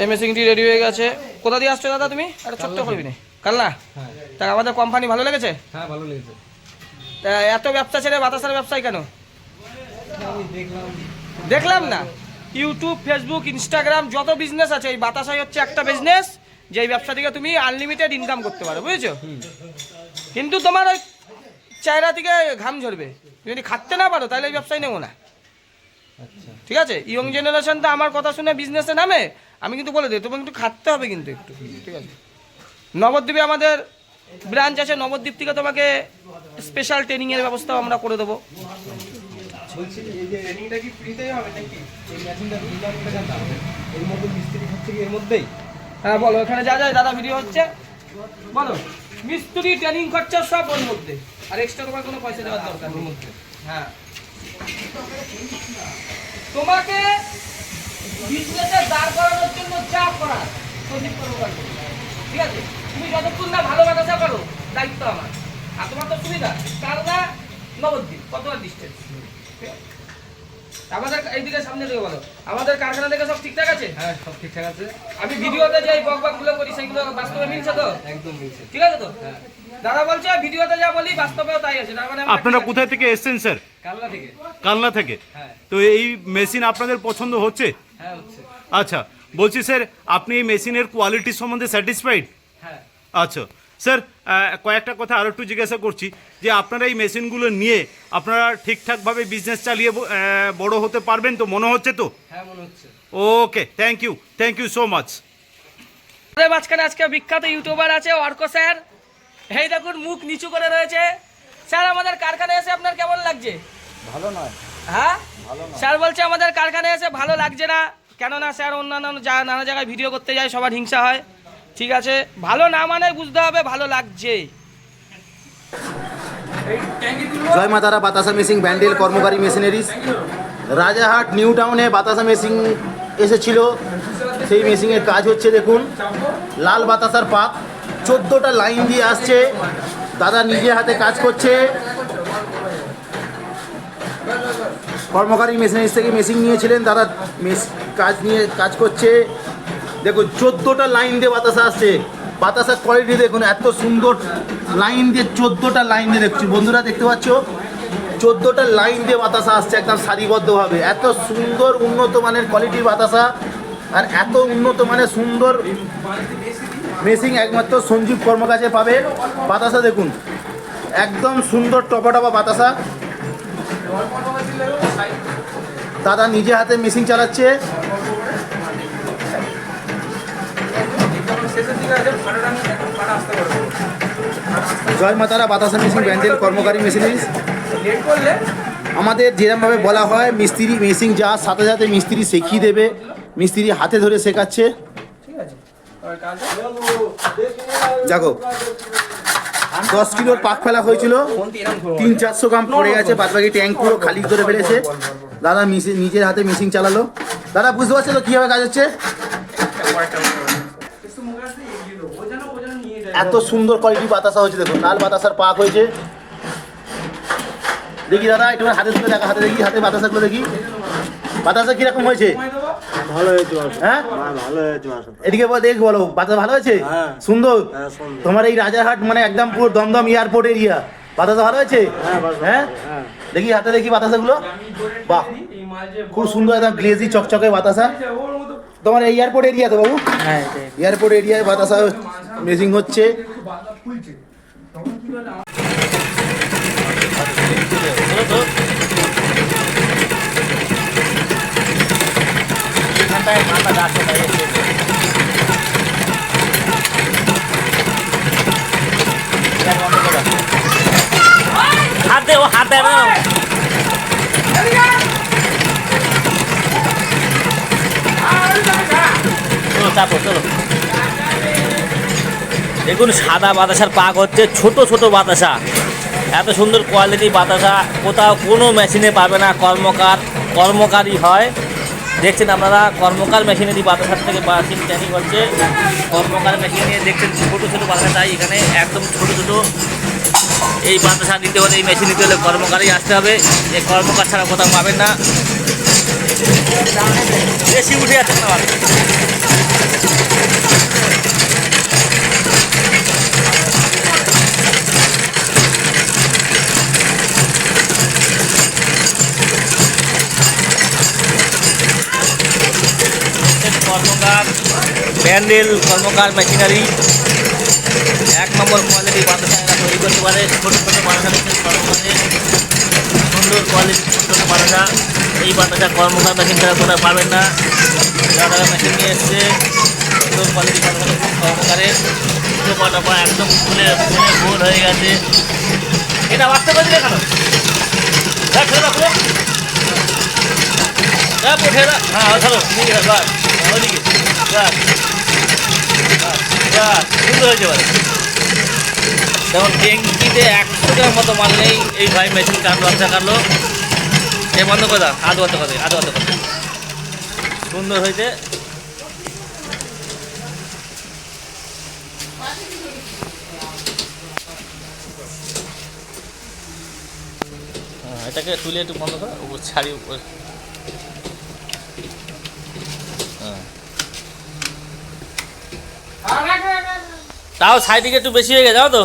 এই মেশিনটি রেডি হয়ে গেছে। কোথা দিয়ে আসছো দাদা তুমি? একটা ছোট্ট করবি না কাল্লা? হ্যাঁ। তা আমাদের কোম্পানি ভালো লেগেছে? হ্যাঁ ভালো লেগেছে। তা এত ব্যবসা ছেড়ে বাতাসার ব্যবসায় কেন? আমি দেখলাম না, ইউটিউব, ফেসবুক, ইনস্টাগ্রাম যত বিজনেস আছে, এই বাতাসাই হচ্ছে একটা বিজনেস যে এই ব্যবসা থেকে তুমি আনলিমিটেড ইনকাম করতে পারো, বুঝেছো? কিন্তু তোমার ওই চেহারা থেকে ঘাম ঝরবে, যদি খাটতে না পারো তাহলে এই ব্যবসায় নেবো না। আচ্ছা ঠিক আছে, ইয়ং জেনারেশন তো আমার কথা শুনে বিজনেসে নামে, আমি কিন্তু বলে দিই তোমাকে একটু খাটতে হবে কিন্তু একটু। ঠিক আছে, নবদ্বীপে আমাদের ব্রাঞ্চ আছে, নবদ্বীপ থেকে তোমাকে স্পেশাল ট্রেনিংয়ের ব্যবস্থাও আমরা করে দেবো। বলছি এই যে ট্রেনিংটা কি ফ্রিতেই হবে নাকি? এই মেশিনটা 2 লাখ টাকা দাম, এর মধ্যে মিস্ত্রি হচ্ছে কি এর মধ্যেই? হ্যাঁ বলো, এখানে যা যায় দাদা ভিডিও হচ্ছে, বলো। মিস্ত্রি ট্রেনিং খরচা সব ওর মধ্যে, আর এক্সট্রা তোমার কোনো পয়সা দেওয়ার দরকার নেই। মধ্যে হ্যাঁ, তোমাকে বিজনেসে দাঁড় করানোর জন্য যা করার সন্দীপ কর্মকার করবে। ঠিক আছে, তুমি যতক্ষণ না ভালো বাতাসা করো দায়িত্ব আমার। আর তোমার তো সুবিধা কালনা নবদ্বীপ কতটা ডিস্টেন্স। আমাদের এইদিকে সামনে দিকে বলো, আমাদের কারখানা থেকে সব ঠিকঠাক আছে? হ্যাঁ সব ঠিকঠাক আছে। আমি ভিডিওতে যে বকবকগুলো করি সেগুলো বাস্তবে মিলছে তো? একদম মিলছে। ঠিক আছে তো? হ্যাঁ। দাদা বলছে ভিডিওতে যা বলি বাস্তবেও তাই আছে। তার মানে আপনারা কোথায় থেকে এসেছেন স্যার? কালনা থেকে। কালনা থেকে। হ্যাঁ। তো এই মেশিন আপনাদের পছন্দ হচ্ছে? হ্যাঁ হচ্ছে। আচ্ছা, বলছি স্যার আপনি এই মেশিনের কোয়ালিটি সম্বন্ধে স্যাটিসফাইড? হ্যাঁ। আচ্ছা স্যার, কয়েকটা কথা আরও একটু জিজ্ঞাসা করছি যে আপনারা এই মেশিনগুলো নিয়ে আপনারা ঠিকঠাকভাবে বিজনেস চালিয়ে বড় হতে পারবেন তো, মনে হচ্ছে তো? হ্যাঁ মনে হচ্ছে। ওকে, থ্যাংক ইউ সো মাচ। আমাদের মাঝখানে আজকে বিখ্যাত ইউটিউবার আছে অর্ক স্যার। এই দেখুন মুখ নিচু করে রয়েছে। স্যার আমাদের কারখানায় এসে আপনার কেমন লাগছে? ভালো নয়। হ্যাঁ, স্যার বলছে আমাদের কারখানায় এসে ভালো লাগছে না, কেননা স্যার অন্যান্য নানা জায়গায় ভিডিও করতে যায়, সবার হিংসা হয়। ঠিক আছে, ভালো না মানে বুঝতে হবে ভালো লাগছে। জয় মা তারা বাতাসা মেশিন ব্যান্ডেল কর্মকারী মেশিনারিজ, রাজারহাট নিউ টাউনে বাতাসা মেশিন এসেছিল। সেই মেশিনের কাজ হচ্ছে, দেখুন লাল বাতাসার পাক 14টা লাইন দিয়ে আসছে। দাদা নিজে হাতে কাজ করছে। কর্মকারী মেশিনারিজ থেকে মেশিন নিয়েছিলেন দাদা, কাজ করছে। দেখুন 14টা লাইন দিয়ে বাতাসা আসছে। বাতাসার কোয়ালিটি দেখুন, এত সুন্দর লাইন দিয়ে 14টা লাইন দিয়ে দেখছি বন্ধুরা, দেখতে পাচ্ছ 14টা লাইন দিয়ে বাতাসা আসছে একদম সারিবদ্ধভাবে। এত সুন্দর উন্নত মানের কোয়ালিটির বাতাসা আর এত উন্নত মানের সুন্দর মেশিন একমাত্র সঞ্জীব কর্ম কাছে পাবে। বাতাসা দেখুন একদম সুন্দর টপা বাতাসা। দাদা নিজে হাতে মেশিন চালাচ্ছে। জয় মাতারা বাতাসা মেশিন ব্যান্ডেল কর্মকারী মেশিনারিজ। আমাদের যেরকমভাবে বলা হয় মিস্ত্রি মেশিন যাওয়ার সাথে সাথে মিস্ত্রি শিখিয়ে দেবে, মিস্ত্রি হাতে ধরে শেখাচ্ছে। দেখো 10 কিলোর পাক ফেলা হয়েছিল, 300-400 গ্রাম পড়ে গেছে, বাদবাকি ট্যাঙ্ক পুরো খালি করে ফেলেছে। দাদা নিজের হাতে মেশিন চালালো। দাদা বুঝতে পারছো তো কীভাবে কাজ হচ্ছে? এত সুন্দর কোয়ালিটি বাতাসা হয়েছে, দেখুন লাল বাতাসার পাক হয়েছে। দেখি দাদা একটু হাতে তুলে দেখা, হাতে দেখি, হাতে বাতাসাগুলো দেখি। বাতাসা কিরকম হয়েছে? ভালো হয়েছে। হ্যাঁ ভালো হয়েছে। এদিকে দেখ বলো, বাতাসা ভালো হয়েছে? সুন্দর। তোমার এই রাজারহাট মানে একদম পুরো দমদম এয়ারপোর্ট এরিয়া, বাতাসা ভালো হয়েছে? হ্যাঁ দেখি হাতে দেখি বাতাসাগুলো। বাহ খুব সুন্দর, একদম গ্লেজি চকচকে বাতাসা। তোমার এই এয়ারপোর্ট এরিয়া তো বাবু? হ্যাঁ এয়ারপোর্ট এরিয়ায় বাতাসা মেশিন হচ্ছে। হাত দে, ও হাত দেয় না। দেখুন সাদা বাতাসার পাক হচ্ছে, ছোট ছোট বাতাসা, এত সুন্দর কোয়ালিটি বাতাসা কোথাও কোনো মেশিনে পাবে না। কর্মকারী হয়, দেখছেন আপনারা কর্মকার মেশিনেরই বাতাসার থেকে মেশিন ট্রেনিং হচ্ছে। কর্মকার মেশিন নিয়ে দেখছেন ছোটো ছোটো বাতাসা, তাই এখানে একদম ছোটো ছোটো এই বাতাসা নিতে হলে, এই মেশিন নিতে হলে কর্মকারই আসতে হবে। এই কর্মকার ছাড়া কোথাও পাবেন না। বেশি উঠে যাচ্ছে না। কর্মকার ব্যান্ডেল কর্মকার মেশিনারি 1 নম্বর কোয়ালিটি বাতাসা এরা তৈরি করতে পারে। ছোটো ছোটো বাতাসা মেশিন কর্মকারে সুন্দর কোয়ালিটি ছোটো ছোটো বাতাসা। এই বাতাসা কর্মকার মেশিন ছাড়া কোথাও পাবেন না। যারা মেশিন নিয়ে এসছে সুন্দর কোয়ালিটি বাতাসা মেশিন কর্মকারে টোপা টোপা একদম ফুলে ফুলে গোল হয়ে গেছে। এটা বাঁচতে পারছি দেখানো হ্যাঁ ধরো ওদিকে সুন্দর হয়েছে এবারে। যেমন ট্যাঙ্কিতে 100 গ্রাম মতো মাল নেই, এই ভাই মেশিন কাটলো আচ্ছা কাটলো। এ বন্ধ করে দাও, আধ বন্ধ করে আধ বন্ধ করে সুন্দর হয়েছে। এটাকে তুলে একটু বন্ধ করো, উপর ছাড়ি উপর। তাও সাইড দিকে একটু বেশি হয়ে গেছে, জানো তো।